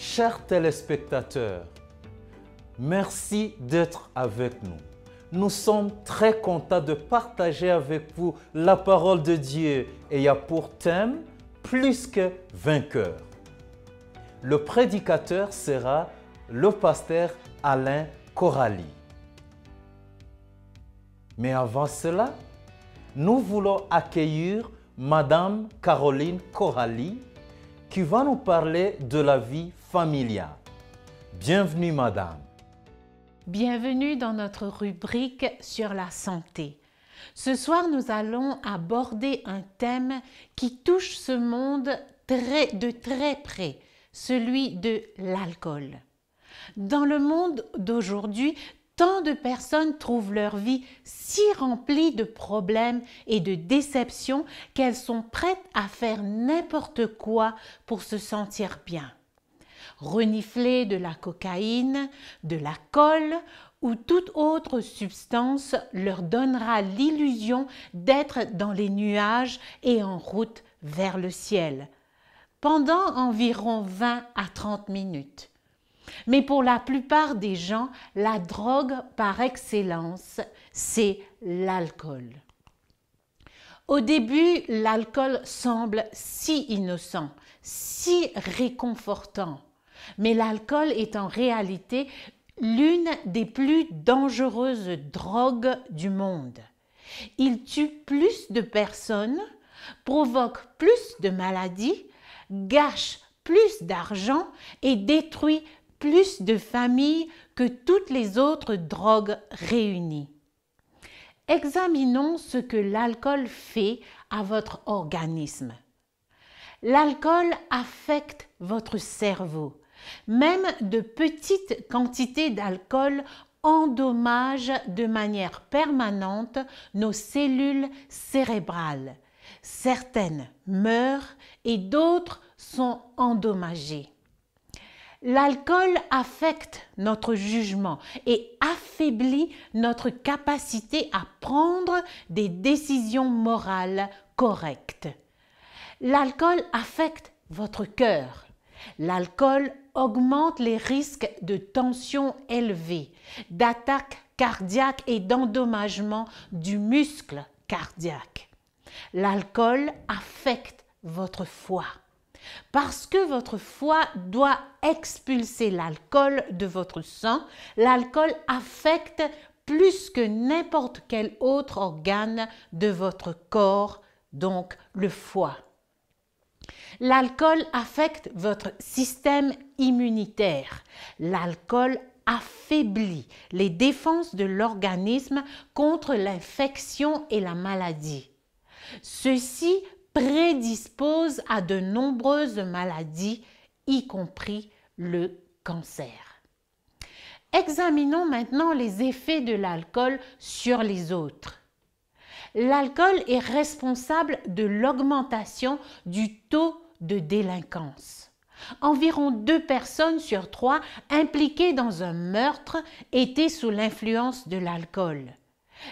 Chers téléspectateurs, merci d'être avec nous. Nous sommes très contents de partager avec vous la parole de Dieu et il y a pour thème plus que vainqueur. Le prédicateur sera le pasteur Alain Corali. Mais avant cela, nous voulons accueillir Madame Caroline Corali qui va nous parler de la vie familiale. Bienvenue Madame. Bienvenue dans notre rubrique sur la santé. Ce soir, nous allons aborder un thème qui touche ce monde de très près, celui de l'alcool. Dans le monde d'aujourd'hui, tant de personnes trouvent leur vie si remplie de problèmes et de déceptions qu'elles sont prêtes à faire n'importe quoi pour se sentir bien. Renifler de la cocaïne, de la colle ou toute autre substance leur donnera l'illusion d'être dans les nuages et en route vers le ciel, pendant environ 20 à 30 minutes. Mais pour la plupart des gens, la drogue par excellence, c'est l'alcool. Au début, l'alcool semble si innocent, si réconfortant. Mais l'alcool est en réalité l'une des plus dangereuses drogues du monde. Il tue plus de personnes, provoque plus de maladies, gâche plus d'argent et détruit plus de familles que toutes les autres drogues réunies. Examinons ce que l'alcool fait à votre organisme. L'alcool affecte votre cerveau. Même de petites quantités d'alcool endommagent de manière permanente nos cellules cérébrales. Certaines meurent et d'autres sont endommagées. L'alcool affecte notre jugement et affaiblit notre capacité à prendre des décisions morales correctes. L'alcool affecte votre cœur. L'alcool augmente les risques de tension élevée, d'attaque cardiaque et d'endommagement du muscle cardiaque. L'alcool affecte votre foie. Parce que votre foie doit expulser l'alcool de votre sang, l'alcool affecte plus que n'importe quel autre organe de votre corps, donc le foie. L'alcool affecte votre système immunitaire. L'alcool affaiblit les défenses de l'organisme contre l'infection et la maladie. Ceci prédispose à de nombreuses maladies, y compris le cancer. Examinons maintenant les effets de l'alcool sur les autres. L'alcool est responsable de l'augmentation du taux de délinquance. Environ 2 personnes sur 3 impliquées dans un meurtre étaient sous l'influence de l'alcool.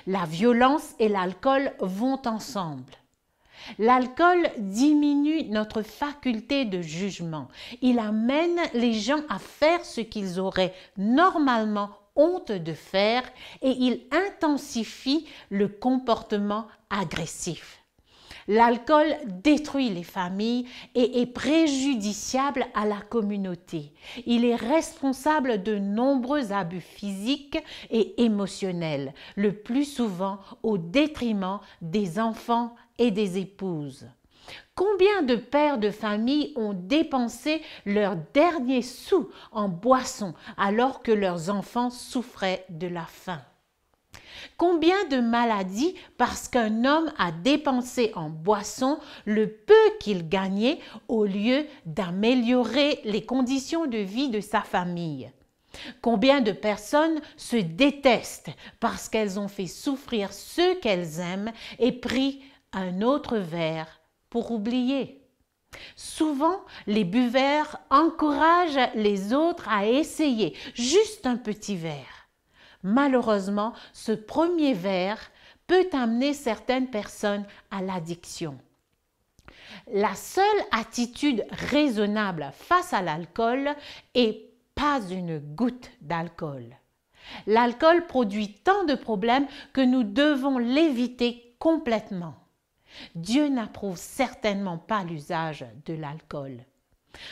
La violence et l'alcool vont ensemble. L'alcool diminue notre faculté de jugement. Il amène les gens à faire ce qu'ils auraient normalement honte de faire et il intensifie le comportement agressif. L'alcool détruit les familles et est préjudiciable à la communauté. Il est responsable de nombreux abus physiques et émotionnels, le plus souvent au détriment des enfants et des épouses. Combien de pères de famille ont dépensé leurs derniers sous en boissons alors que leurs enfants souffraient de la faim? Combien de maladies parce qu'un homme a dépensé en boissons le peu qu'il gagnait au lieu d'améliorer les conditions de vie de sa famille? Combien de personnes se détestent parce qu'elles ont fait souffrir ceux qu'elles aiment et pris un autre verre pour oublier? Souvent, les buveurs encouragent les autres à essayer juste un petit verre. Malheureusement, ce premier verre peut amener certaines personnes à l'addiction. La seule attitude raisonnable face à l'alcool est pas une goutte d'alcool. L'alcool produit tant de problèmes que nous devons l'éviter complètement. Dieu n'approuve certainement pas l'usage de l'alcool.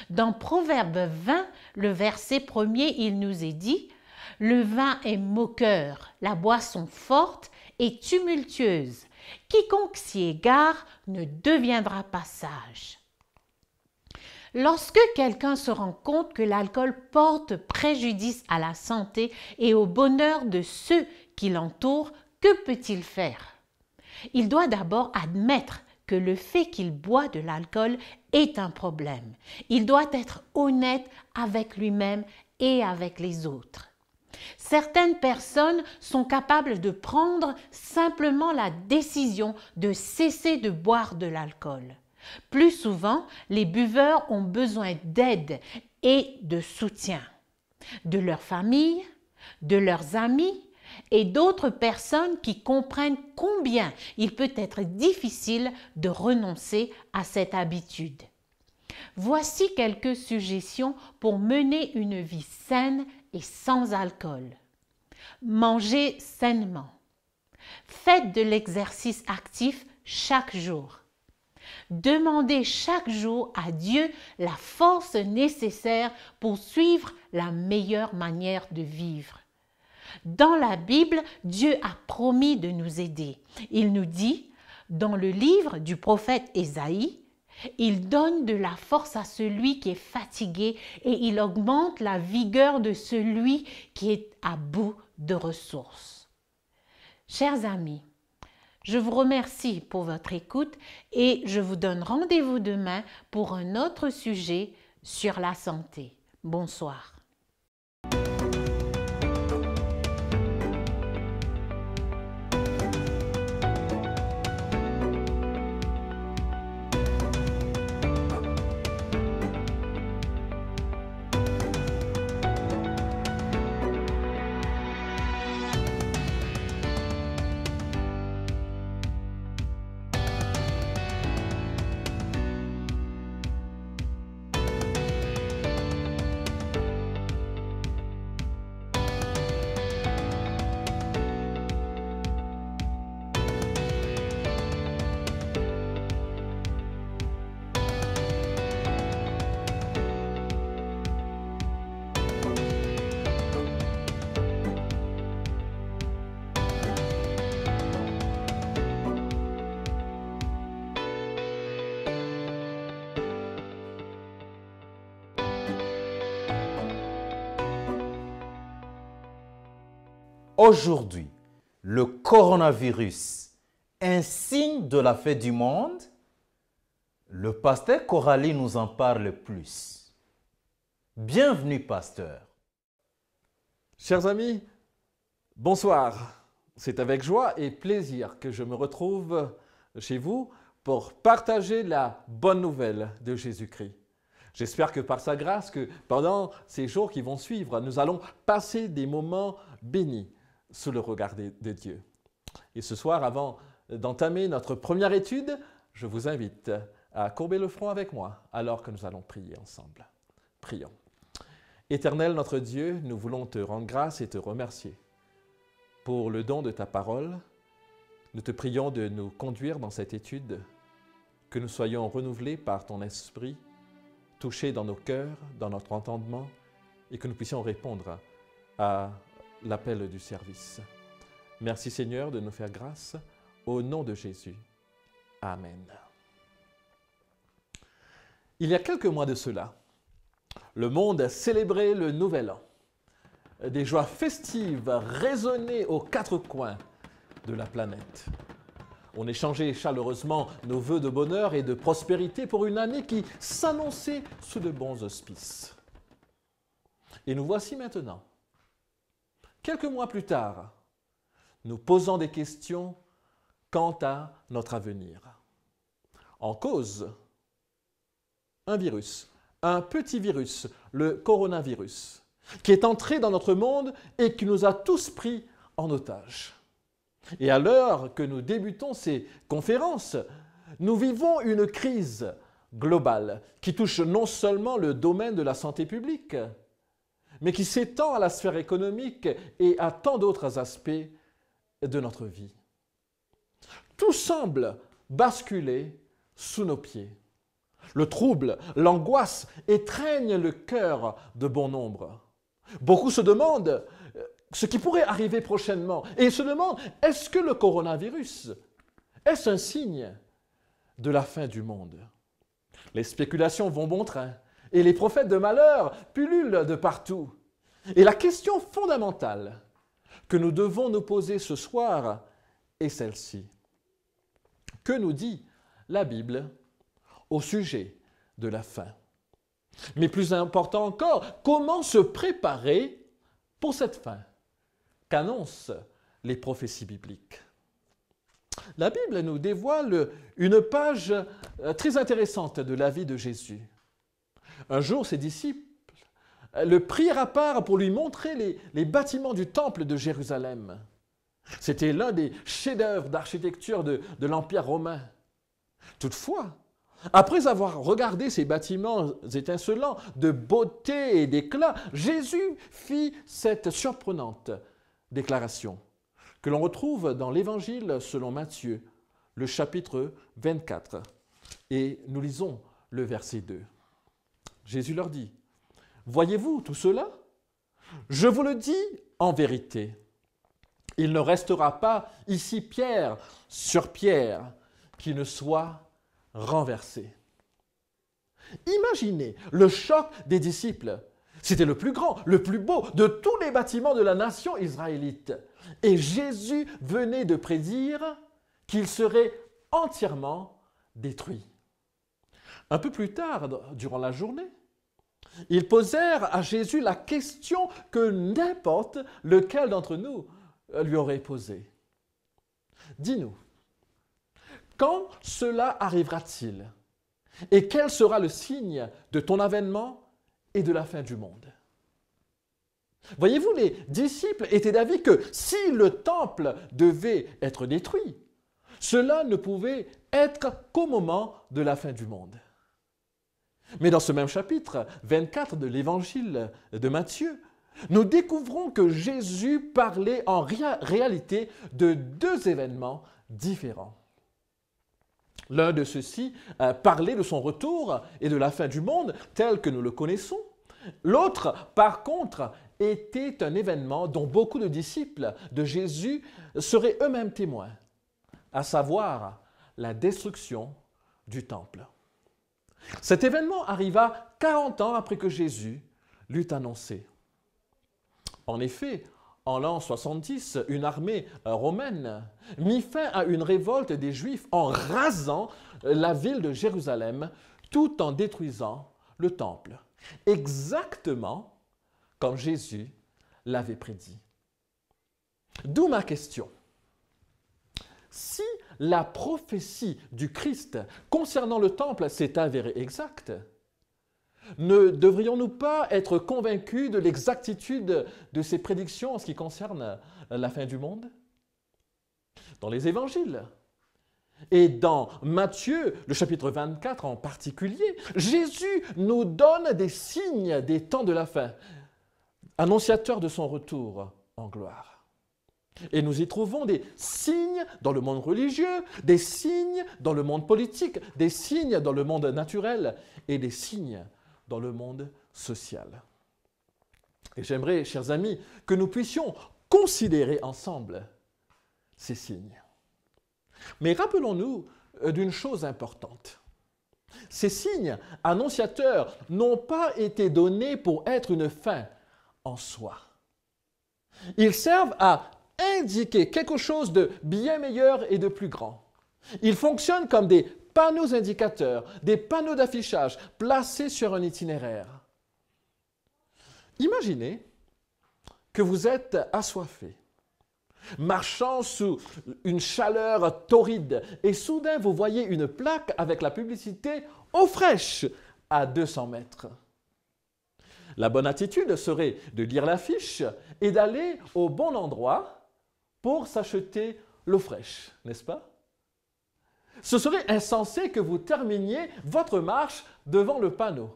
Dans Proverbe 20, le verset 1er, il nous est dit « Le vin est moqueur, la boisson forte et tumultueuse. Quiconque s'y égare ne deviendra pas sage. » Lorsque quelqu'un se rend compte que l'alcool porte préjudice à la santé et au bonheur de ceux qui l'entourent, que peut-il faire? Il doit d'abord admettre que le fait qu'il boit de l'alcool est un problème. Il doit être honnête avec lui-même et avec les autres. Certaines personnes sont capables de prendre simplement la décision de cesser de boire de l'alcool. Plus souvent, les buveurs ont besoin d'aide et de soutien de leur famille, de leurs amis et d'autres personnes qui comprennent combien il peut être difficile de renoncer à cette habitude. Voici quelques suggestions pour mener une vie saine et sans alcool. Mangez sainement. Faites de l'exercice actif chaque jour. Demandez chaque jour à Dieu la force nécessaire pour suivre la meilleure manière de vivre. Dans la Bible, Dieu a promis de nous aider. Il nous dit, dans le livre du prophète Ésaïe, « Il donne de la force à celui qui est fatigué et il augmente la vigueur de celui qui est à bout de ressources. » Chers amis, je vous remercie pour votre écoute et je vous donne rendez-vous demain pour un autre sujet sur la santé. Bonsoir. Aujourd'hui, le coronavirus, un signe de la fin du monde? Le pasteur Coralie nous en parle plus. Bienvenue, pasteur. Chers amis, bonsoir. C'est avec joie et plaisir que je me retrouve chez vous pour partager la bonne nouvelle de Jésus-Christ. J'espère que par sa grâce, que pendant ces jours qui vont suivre, nous allons passer des moments bénis sous le regard de Dieu. Et ce soir, avant d'entamer notre première étude, je vous invite à courber le front avec moi alors que nous allons prier ensemble. Prions. Éternel notre Dieu, nous voulons te rendre grâce et te remercier pour le don de ta parole. Nous te prions de nous conduire dans cette étude, que nous soyons renouvelés par ton esprit, touchés dans nos cœurs, dans notre entendement, et que nous puissions répondre à l'appel du service. Merci Seigneur de nous faire grâce, au nom de Jésus. Amen. Il y a quelques mois de cela, le monde célébrait le Nouvel An. Des joies festives résonnaient aux quatre coins de la planète. On échangeait chaleureusement nos vœux de bonheur et de prospérité pour une année qui s'annonçait sous de bons auspices. Et nous voici maintenant, quelques mois plus tard, nous posons des questions quant à notre avenir. En cause, un virus, un petit virus, le coronavirus, qui est entré dans notre monde et qui nous a tous pris en otage. Et à l'heure que nous débutons ces conférences, Nous vivons une crise globale qui touche non seulement le domaine de la santé publique, mais qui s'étend à la sphère économique et à tant d'autres aspects de notre vie. Tout semble basculer sous nos pieds. Le trouble, l'angoisse étreignent le cœur de bon nombre. Beaucoup se demandent ce qui pourrait arriver prochainement et se demandent, est-ce que le coronavirus, est-ce un signe de la fin du monde? Les spéculations vont bon train et les prophètes de malheur pullulent de partout. Et la question fondamentale que nous devons nous poser ce soir est celle-ci. Que nous dit la Bible au sujet de la fin? Mais plus important encore, comment se préparer pour cette fin qu'annoncent les prophéties bibliques? La Bible nous dévoile une page très intéressante de la vie de Jésus. Un jour, ses disciples le prirent à part pour lui montrer les bâtiments du temple de Jérusalem. C'était l'un des chefs-d'œuvre d'architecture de l'Empire romain. Toutefois, après avoir regardé ces bâtiments étincelants de beauté et d'éclat, Jésus fit cette surprenante déclaration que l'on retrouve dans l'Évangile selon Matthieu, le chapitre 24. Et nous lisons le verset 2. Jésus leur dit, « Voyez-vous tout cela? Je vous le dis en vérité, il ne restera pas ici pierre sur pierre qui ne soit renversé. » Imaginez le choc des disciples. C'était le plus grand, le plus beau de tous les bâtiments de la nation israélite. Et Jésus venait de prédire qu'il serait entièrement détruit. Un peu plus tard, durant la journée, ils posèrent à Jésus la question que n'importe lequel d'entre nous lui aurait posée. Dis-nous, quand cela arrivera-t-il? Et quel sera le signe de ton avènement et de la fin du monde? Voyez-vous, les disciples étaient d'avis que si le temple devait être détruit, cela ne pouvait être qu'au moment de la fin du monde. Mais dans ce même chapitre 24 de l'Évangile de Matthieu, nous découvrons que Jésus parlait en réalité de deux événements différents. L'un de ceux-ci parlait de son retour et de la fin du monde tel que nous le connaissons. L'autre, par contre, était un événement dont beaucoup de disciples de Jésus seraient eux-mêmes témoins, à savoir la destruction du temple. Cet événement arriva 40 ans après que Jésus l'eut annoncé. En effet, en l'an 70, une armée romaine mit fin à une révolte des Juifs en rasant la ville de Jérusalem tout en détruisant le temple, exactement comme Jésus l'avait prédit. D'où ma question. Si la prophétie du Christ concernant le temple s'est avérée exacte, ne devrions-nous pas être convaincus de l'exactitude de ces prédictions en ce qui concerne la fin du monde? Dans les évangiles et dans Matthieu, le chapitre 24 en particulier, Jésus nous donne des signes des temps de la fin, annonciateurs de son retour en gloire. Et nous y trouvons des signes dans le monde religieux, des signes dans le monde politique, des signes dans le monde naturel et des signes dans le monde social. Et j'aimerais, chers amis, que nous puissions considérer ensemble ces signes. Mais rappelons-nous d'une chose importante. Ces signes annonciateurs n'ont pas été donnés pour être une fin en soi. Ils servent à indiquer quelque chose de bien meilleur et de plus grand. Ils fonctionnent comme des panneaux indicateurs, des panneaux d'affichage placés sur un itinéraire. Imaginez que vous êtes assoiffé, marchant sous une chaleur torride, et soudain vous voyez une plaque avec la publicité « Eau fraîche » à 200 mètres. La bonne attitude serait de lire l'affiche et d'aller au bon endroit pour s'acheter l'eau fraîche, n'est-ce pas? Ce serait insensé que vous terminiez votre marche devant le panneau.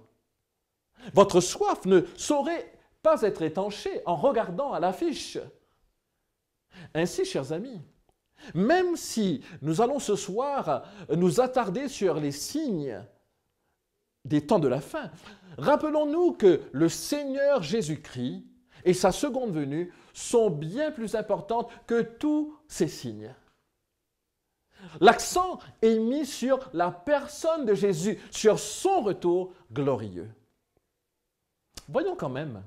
Votre soif ne saurait pas être étanchée en regardant à l'affiche. Ainsi, chers amis, même si nous allons ce soir nous attarder sur les signes des temps de la fin, rappelons-nous que le Seigneur Jésus-Christ et sa seconde venue sont bien plus importantes que tous ces signes. L'accent est mis sur la personne de Jésus, sur son retour glorieux. Voyons quand même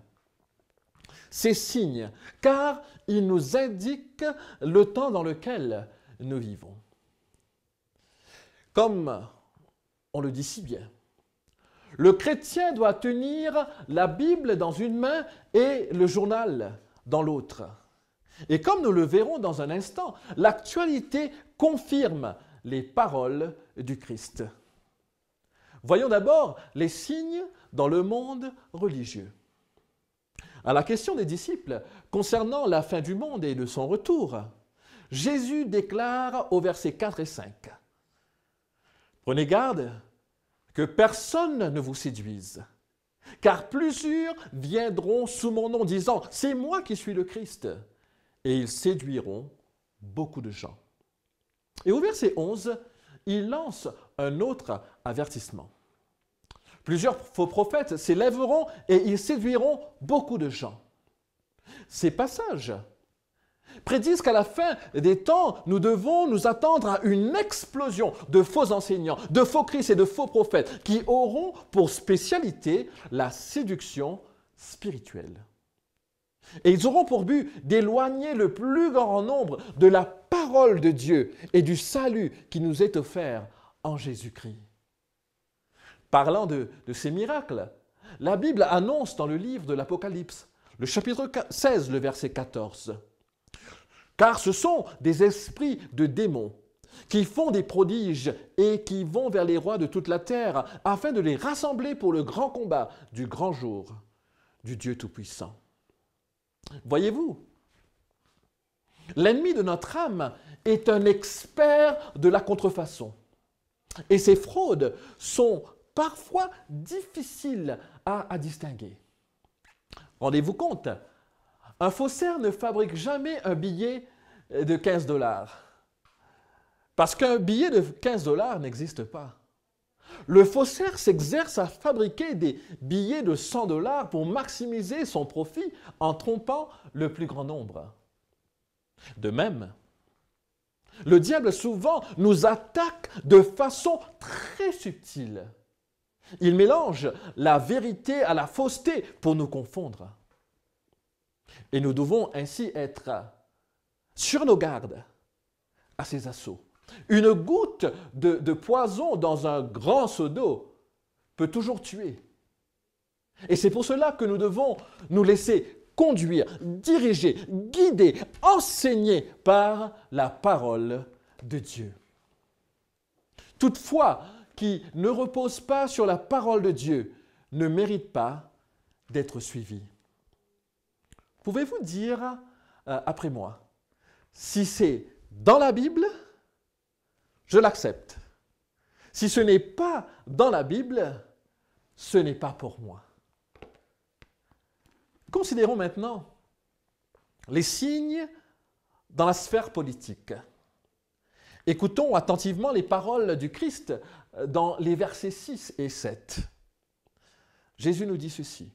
ces signes, car ils nous indiquent le temps dans lequel nous vivons. Comme on le dit si bien, le chrétien doit tenir la Bible dans une main et le journal dans l'autre. Et comme nous le verrons dans un instant, l'actualité confirme les paroles du Christ. Voyons d'abord les signes dans le monde religieux. À la question des disciples concernant la fin du monde et de son retour, Jésus déclare au versets 4 et 5 « Prenez garde que personne ne vous séduise, car plusieurs viendront sous mon nom disant « C'est moi qui suis le Christ » et ils séduiront beaucoup de gens. » Et au verset 11, il lance un autre avertissement. Plusieurs faux prophètes s'élèveront et ils séduiront beaucoup de gens. Ces passages prédisent qu'à la fin des temps, nous devons nous attendre à une explosion de faux enseignants, de faux Christ et de faux prophètes qui auront pour spécialité la séduction spirituelle. Et ils auront pour but d'éloigner le plus grand nombre de la parole de Dieu et du salut qui nous est offert en Jésus-Christ. Parlant de ces miracles, la Bible annonce dans le livre de l'Apocalypse, le chapitre 16, le verset 14, « Car ce sont des esprits de démons qui font des prodiges et qui vont vers les rois de toute la terre afin de les rassembler pour le grand combat du grand jour du Dieu Tout-Puissant. » Voyez-vous, l'ennemi de notre âme est un expert de la contrefaçon. Et ces fraudes sont parfois difficiles à distinguer. Rendez-vous compte, un faussaire ne fabrique jamais un billet de 15 $, parce qu'un billet de 15 $ n'existe pas. Le faussaire s'exerce à fabriquer des billets de 100 $ pour maximiser son profit en trompant le plus grand nombre. De même, le diable souvent nous attaque de façon très subtile. Il mélange la vérité à la fausseté pour nous confondre. Et nous devons ainsi être sur nos gardes à ces assauts. Une goutte de poison dans un grand seau d'eau peut toujours tuer. Et c'est pour cela que nous devons nous laisser conduire, diriger, guider, enseigner par la parole de Dieu. Toutefois, qui ne repose pas sur la parole de Dieu ne mérite pas d'être suivi. Pouvez-vous dire après moi, si c'est dans la Bible, je l'accepte. Si ce n'est pas dans la Bible, ce n'est pas pour moi. Considérons maintenant les signes dans la sphère politique. Écoutons attentivement les paroles du Christ dans les versets 6 et 7. Jésus nous dit ceci.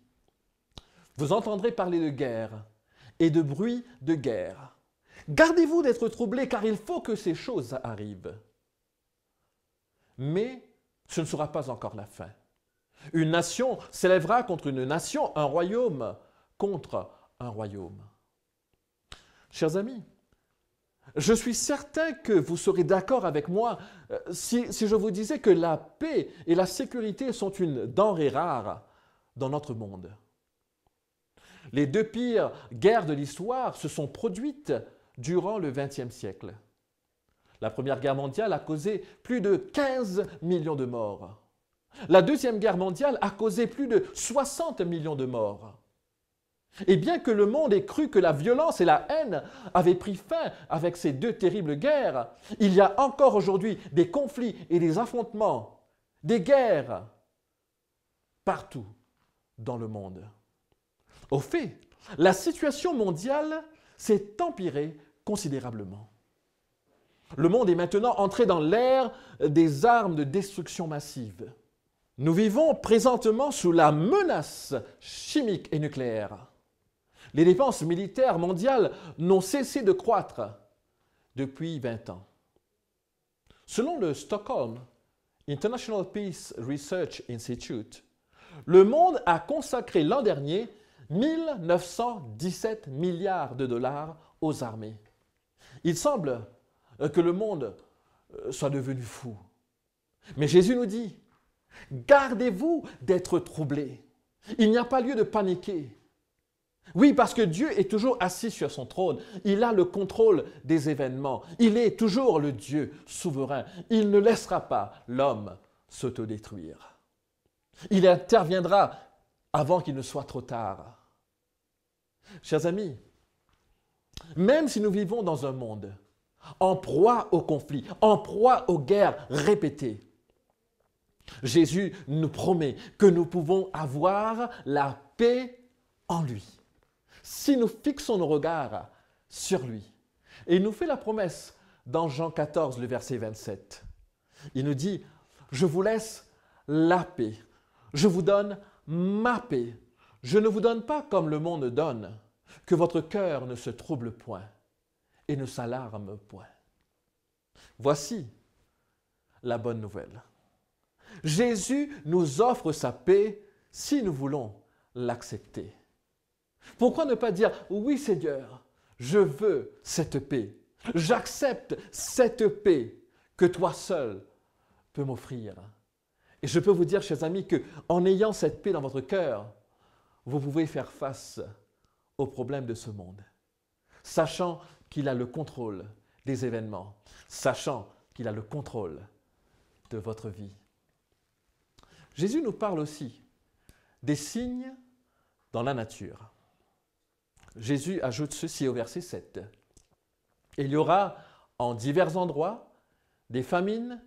« Vous entendrez parler de guerre et de bruit de guerre. Gardez-vous d'être troublés, car il faut que ces choses arrivent. Mais ce ne sera pas encore la fin. Une nation s'élèvera contre une nation, un royaume contre un royaume. » Chers amis, je suis certain que vous serez d'accord avec moi si je vous disais que la paix et la sécurité sont une denrée rare dans notre monde. Les deux pires guerres de l'histoire se sont produites durant le XXe siècle. La Première Guerre mondiale a causé plus de 15 millions de morts. La Deuxième Guerre mondiale a causé plus de 60 millions de morts. Et bien que le monde ait cru que la violence et la haine avaient pris fin avec ces deux terribles guerres, il y a encore aujourd'hui des conflits et des affrontements, des guerres partout dans le monde. Au fait, la situation mondiale s'est empirée considérablement. Le monde est maintenant entré dans l'ère des armes de destruction massive. Nous vivons présentement sous la menace chimique et nucléaire. Les dépenses militaires mondiales n'ont cessé de croître depuis 20 ans. Selon le Stockholm International Peace Research Institute, le monde a consacré l'an dernier 1917 milliards de dollars aux armées. Il semble que le monde soit devenu fou. Mais Jésus nous dit, gardez-vous d'être troublés. Il n'y a pas lieu de paniquer. Oui, parce que Dieu est toujours assis sur son trône. Il a le contrôle des événements. Il est toujours le Dieu souverain. Il ne laissera pas l'homme s'autodétruire. Il interviendra avant qu'il ne soit trop tard. Chers amis, même si nous vivons dans un monde en proie aux conflits, en proie aux guerres répétées, Jésus nous promet que nous pouvons avoir la paix en lui, si nous fixons nos regards sur lui. Et il nous fait la promesse dans Jean 14, le verset 27. Il nous dit, « Je vous laisse la paix, je vous donne ma paix. Je ne vous donne pas comme le monde donne, que votre cœur ne se trouble point et ne s'alarme point. » Voici la bonne nouvelle. Jésus nous offre sa paix si nous voulons l'accepter. Pourquoi ne pas dire « Oui Seigneur, je veux cette paix. J'accepte cette paix que toi seul peux m'offrir. » Et je peux vous dire, chers amis, qu'en ayant cette paix dans votre cœur, vous pouvez faire face aux problèmes de ce monde, sachant qu'il a le contrôle des événements, sachant qu'il a le contrôle de votre vie. Jésus nous parle aussi des signes dans la nature. Jésus ajoute ceci au verset 7. « Il y aura en divers endroits des famines,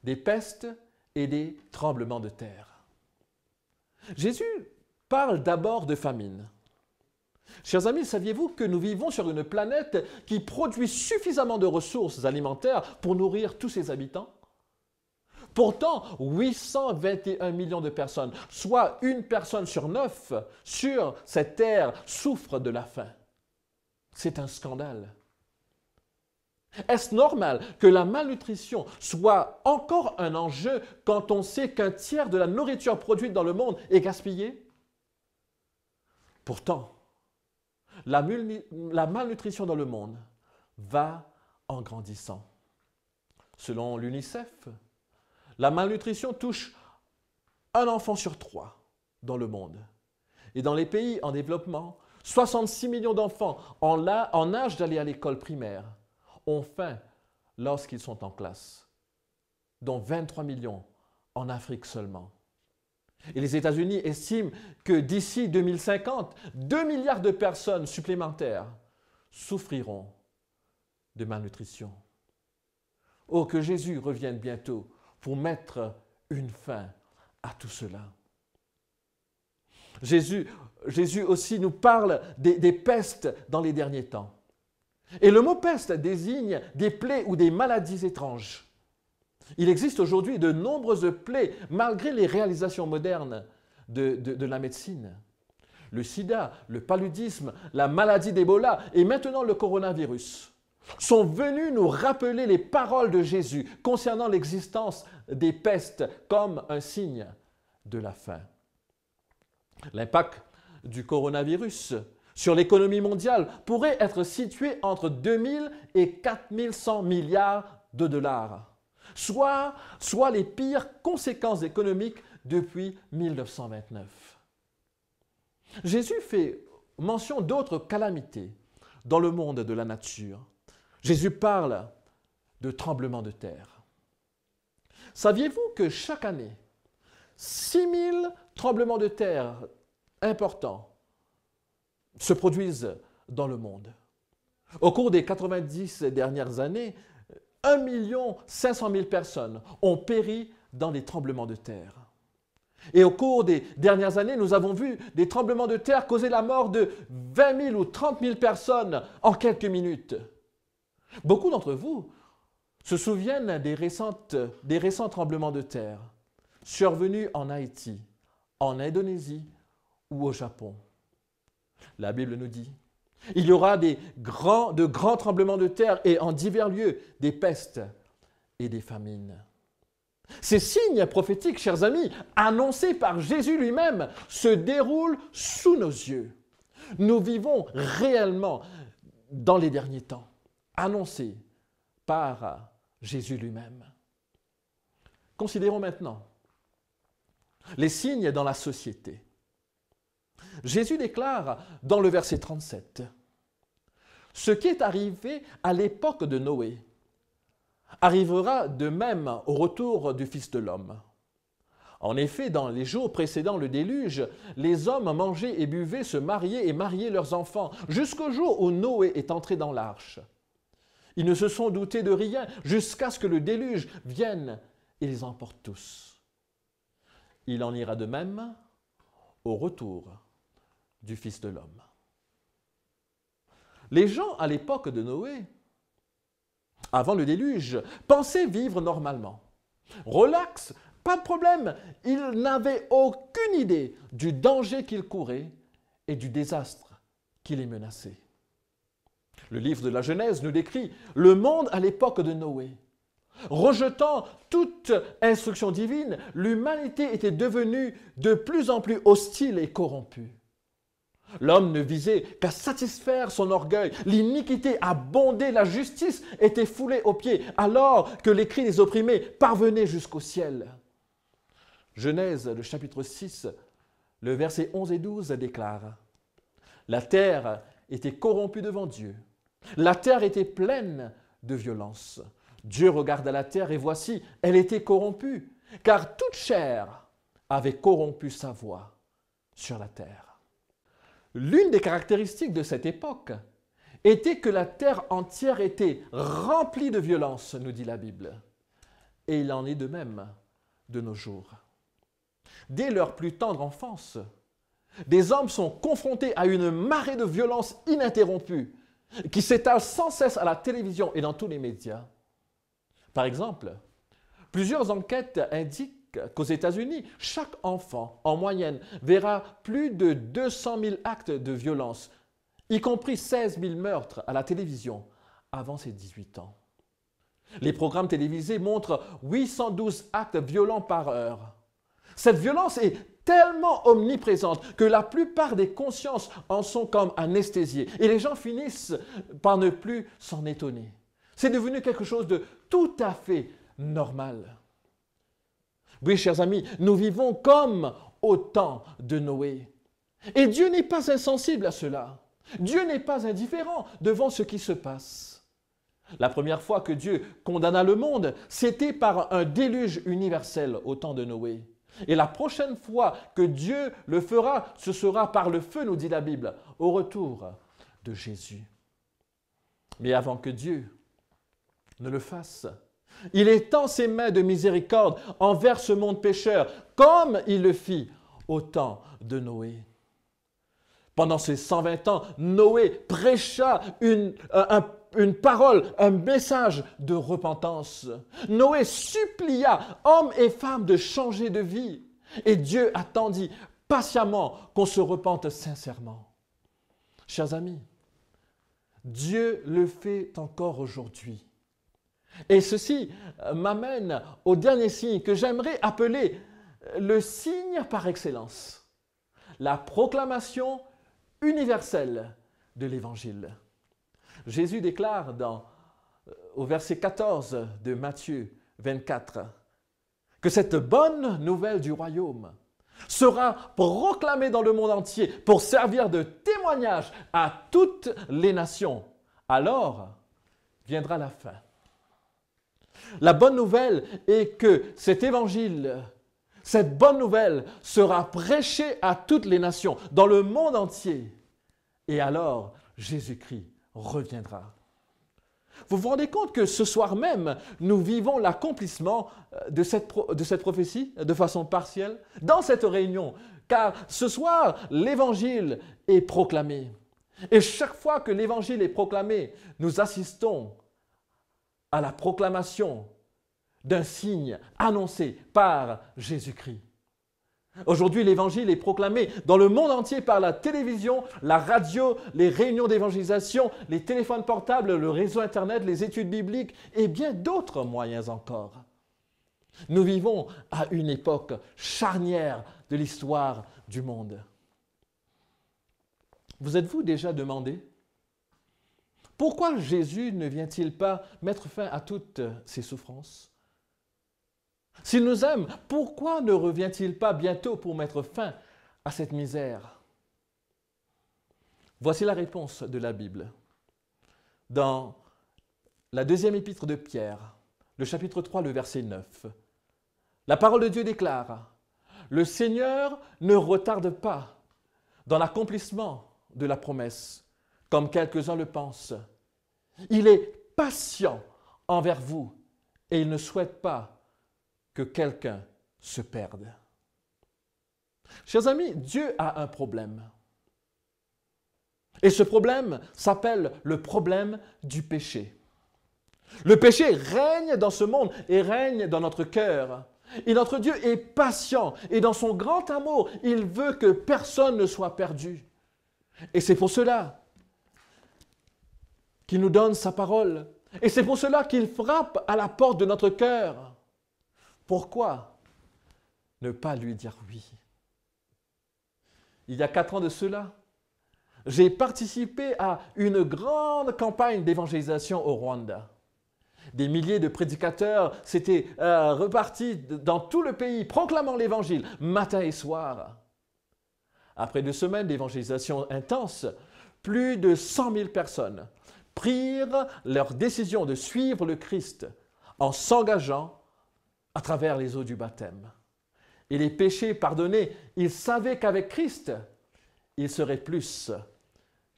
des pestes et des tremblements de terre. » Jésus parle d'abord de famine. Chers amis, saviez-vous que nous vivons sur une planète qui produit suffisamment de ressources alimentaires pour nourrir tous ses habitants? Pourtant, 821 millions de personnes, soit une personne sur 9 sur cette terre, souffrent de la faim. C'est un scandale. Est-ce normal que la malnutrition soit encore un enjeu quand on sait qu'un tiers de la nourriture produite dans le monde est gaspillée? Pourtant, la malnutrition dans le monde va en grandissant. Selon l'UNICEF, la malnutrition touche un enfant sur 3 dans le monde. Et dans les pays en développement, 66 millions d'enfants en âge d'aller à l'école primaire ont faim lorsqu'ils sont en classe, dont 23 millions en Afrique seulement. Et les États-Unis estiment que d'ici 2050, 2 milliards de personnes supplémentaires souffriront de malnutrition. Oh, que Jésus revienne bientôt pour mettre une fin à tout cela. Jésus aussi nous parle des pestes dans les derniers temps. Et le mot peste désigne des plaies ou des maladies étranges. Il existe aujourd'hui de nombreuses plaies malgré les réalisations modernes de la médecine. Le sida, le paludisme, la maladie d'Ebola et maintenant le coronavirus sont venus nous rappeler les paroles de Jésus concernant l'existence des pestes comme un signe de la fin. L'impact du coronavirus sur l'économie mondiale pourrait être situé entre 2000 et 4100 milliards de dollars, soit les pires conséquences économiques depuis 1929. Jésus fait mention d'autres calamités dans le monde de la nature. Jésus parle de tremblements de terre. Saviez-vous que chaque année, 6000 tremblements de terre importants se produisent dans le monde. Au cours des 90 dernières années, 1 500 000 personnes ont péri dans des tremblements de terre. Et au cours des dernières années, nous avons vu des tremblements de terre causer la mort de 20 000 ou 30 000 personnes en quelques minutes. Beaucoup d'entre vous se souviennent des récents tremblements de terre survenus en Haïti, en Indonésie ou au Japon. La Bible nous dit, il y aura de grands tremblements de terre et en divers lieux, des pestes et des famines. Ces signes prophétiques, chers amis, annoncés par Jésus lui-même, se déroulent sous nos yeux. Nous vivons réellement dans les derniers temps, annoncés par Jésus lui-même. Considérons maintenant les signes dans la société. Jésus déclare dans le verset 37, « Ce qui est arrivé à l'époque de Noé arrivera de même au retour du Fils de l'homme. En effet, dans les jours précédant le déluge, les hommes mangeaient et buvaient, se mariaient et mariaient leurs enfants, jusqu'au jour où Noé est entré dans l'arche. Ils ne se sont doutés de rien jusqu'à ce que le déluge vienne et les emporte tous. Il en ira de même au retour du Fils de l'homme. » Les gens à l'époque de Noé, avant le déluge, pensaient vivre normalement. Relax, pas de problème. Ils n'avaient aucune idée du danger qu'ils couraient et du désastre qui les menaçait. Le livre de la Genèse nous décrit le monde à l'époque de Noé. Rejetant toute instruction divine, l'humanité était devenue de plus en plus hostile et corrompue. L'homme ne visait qu'à satisfaire son orgueil. L'iniquité abondait, la justice était foulée aux pieds, alors que les cris des opprimés parvenaient jusqu'au ciel. Genèse, le chapitre 6, le verset 11 et 12 déclare « La terre était corrompue devant Dieu. La terre était pleine de violence. Dieu regarda la terre et voici, elle était corrompue, car toute chair avait corrompu sa voix sur la terre. » L'une des caractéristiques de cette époque était que la terre entière était remplie de violence, nous dit la Bible. Et il en est de même de nos jours. Dès leur plus tendre enfance, des hommes sont confrontés à une marée de violence ininterrompue qui s'étale sans cesse à la télévision et dans tous les médias. Par exemple, plusieurs enquêtes indiquent qu'aux États-Unis, chaque enfant, en moyenne, verra plus de 200 000 actes de violence, y compris 16 000 meurtres à la télévision avant ses 18 ans. Les programmes télévisés montrent 812 actes violents par heure. Cette violence est tellement omniprésente que la plupart des consciences en sont comme anesthésiées et les gens finissent par ne plus s'en étonner. C'est devenu quelque chose de tout à fait normal. Oui, chers amis, nous vivons comme au temps de Noé. Et Dieu n'est pas insensible à cela. Dieu n'est pas indifférent devant ce qui se passe. La première fois que Dieu condamna le monde, c'était par un déluge universel au temps de Noé. Et la prochaine fois que Dieu le fera, ce sera par le feu, nous dit la Bible, au retour de Jésus. Mais avant que Dieu ne le fasse, il étend ses mains de miséricorde envers ce monde pécheur, comme il le fit au temps de Noé. Pendant ces 120 ans, Noé prêcha une parole, un message de repentance. Noé supplia hommes et femmes de changer de vie. Et Dieu attendit patiemment qu'on se repente sincèrement. Chers amis, Dieu le fait encore aujourd'hui. Et ceci m'amène au dernier signe que j'aimerais appeler le signe par excellence, la proclamation universelle de l'Évangile. Jésus déclare au verset 14 de Matthieu 24 que cette bonne nouvelle du royaume sera proclamée dans le monde entier pour servir de témoignage à toutes les nations. Alors viendra la fin. La bonne nouvelle est que cet évangile, cette bonne nouvelle sera prêchée à toutes les nations, dans le monde entier. Et alors, Jésus-Christ reviendra. Vous vous rendez compte que ce soir même, nous vivons l'accomplissement de cette prophétie de façon partielle dans cette réunion, car ce soir, l'Évangile est proclamé. Et chaque fois que l'Évangile est proclamé, nous assistons à la proclamation d'un signe annoncé par Jésus-Christ. Aujourd'hui, l'Évangile est proclamé dans le monde entier par la télévision, la radio, les réunions d'évangélisation, les téléphones portables, le réseau Internet, les études bibliques et bien d'autres moyens encore. Nous vivons à une époque charnière de l'histoire du monde. Vous êtes-vous déjà demandé pourquoi Jésus ne vient-il pas mettre fin à toutes ces souffrances? S'il nous aime, pourquoi ne revient-il pas bientôt pour mettre fin à cette misère? Voici la réponse de la Bible. Dans la deuxième épître de Pierre, le chapitre 3, le verset 9, la parole de Dieu déclare « Le Seigneur ne retarde pas dans l'accomplissement de la promesse, comme quelques-uns le pensent. Il est patient envers vous et il ne souhaite pas que quelqu'un se perde. » Chers amis, Dieu a un problème. Et ce problème s'appelle le problème du péché. Le péché règne dans ce monde et règne dans notre cœur. Et notre Dieu est patient et dans son grand amour, il veut que personne ne soit perdu. Et c'est pour cela qu'il nous donne sa parole. Et c'est pour cela qu'il frappe à la porte de notre cœur. Pourquoi ne pas lui dire oui? Il y a 4 ans de cela, j'ai participé à une grande campagne d'évangélisation au Rwanda. Des milliers de prédicateurs s'étaient repartis dans tout le pays, proclamant l'Évangile, matin et soir. Après 2 semaines d'évangélisation intense, plus de 100 000 personnes prirent leur décision de suivre le Christ en s'engageant à travers les eaux du baptême. Et les péchés pardonnés, ils savaient qu'avec Christ, ils seraient plus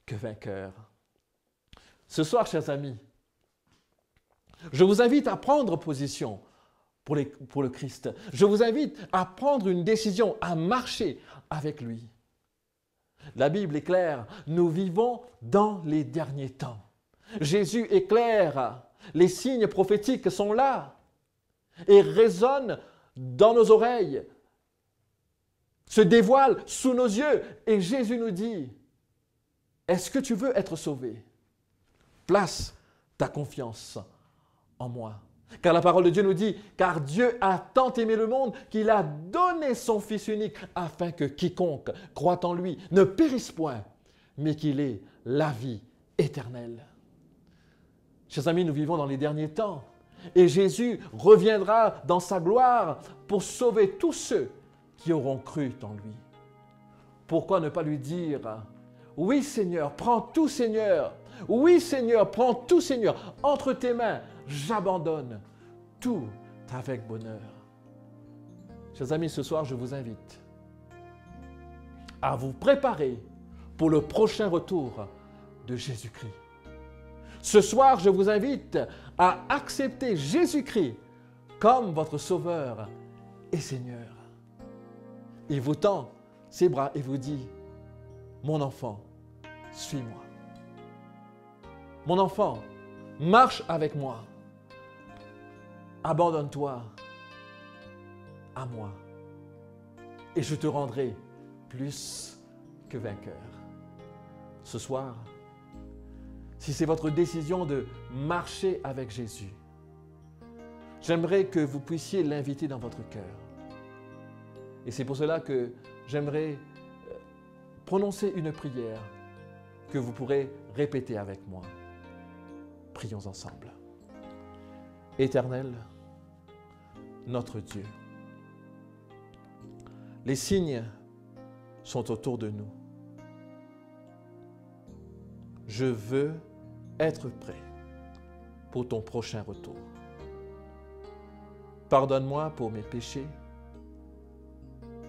que vainqueurs. Ce soir, chers amis, je vous invite à prendre position pour le Christ. Je vous invite à prendre une décision, à marcher avec lui. La Bible est claire, nous vivons dans les derniers temps. Jésus est clair, les signes prophétiques sont là et résonnent dans nos oreilles, se dévoilent sous nos yeux. Et Jésus nous dit, est-ce que tu veux être sauvé? Place ta confiance en moi. Car la parole de Dieu nous dit, car Dieu a tant aimé le monde qu'il a donné son Fils unique afin que quiconque croit en lui ne périsse point, mais qu'il ait la vie éternelle. Chers amis, nous vivons dans les derniers temps et Jésus reviendra dans sa gloire pour sauver tous ceux qui auront cru en lui. Pourquoi ne pas lui dire, oui Seigneur, prends tout Seigneur, oui Seigneur, prends tout Seigneur, entre tes mains, j'abandonne tout avec bonheur. Chers amis, ce soir, je vous invite à vous préparer pour le prochain retour de Jésus-Christ. Ce soir, je vous invite à accepter Jésus-Christ comme votre Sauveur et Seigneur. Il vous tend ses bras et vous dit, mon enfant, suis-moi. Mon enfant, marche avec moi. Abandonne-toi à moi et je te rendrai plus que vainqueur. Ce soir, si c'est votre décision de marcher avec Jésus, j'aimerais que vous puissiez l'inviter dans votre cœur. Et c'est pour cela que j'aimerais prononcer une prière que vous pourrez répéter avec moi. Prions ensemble. Éternel, notre Dieu, les signes sont autour de nous. Je veux être prêt pour ton prochain retour. Pardonne-moi pour mes péchés,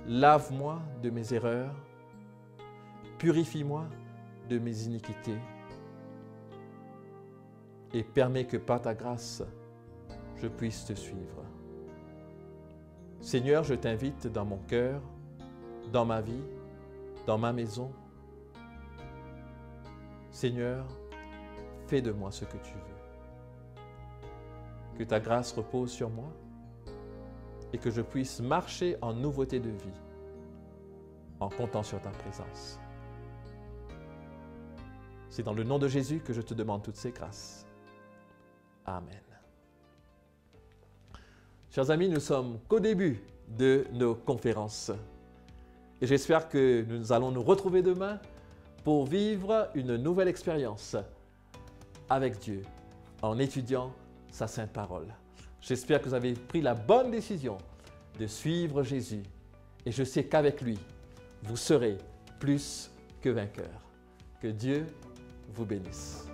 lave-moi de mes erreurs, purifie-moi de mes iniquités et permets que par ta grâce, je puisse te suivre. Seigneur, je t'invite dans mon cœur, dans ma vie, dans ma maison. Seigneur, fais de moi ce que tu veux. Que ta grâce repose sur moi et que je puisse marcher en nouveauté de vie en comptant sur ta présence. C'est dans le nom de Jésus que je te demande toutes ces grâces. Amen. Chers amis, nous sommes qu'au début de nos conférences. Et j'espère que nous allons nous retrouver demain pour vivre une nouvelle expérience avec Dieu en étudiant sa sainte parole. J'espère que vous avez pris la bonne décision de suivre Jésus. Et je sais qu'avec lui, vous serez plus que vainqueurs. Que Dieu vous bénisse.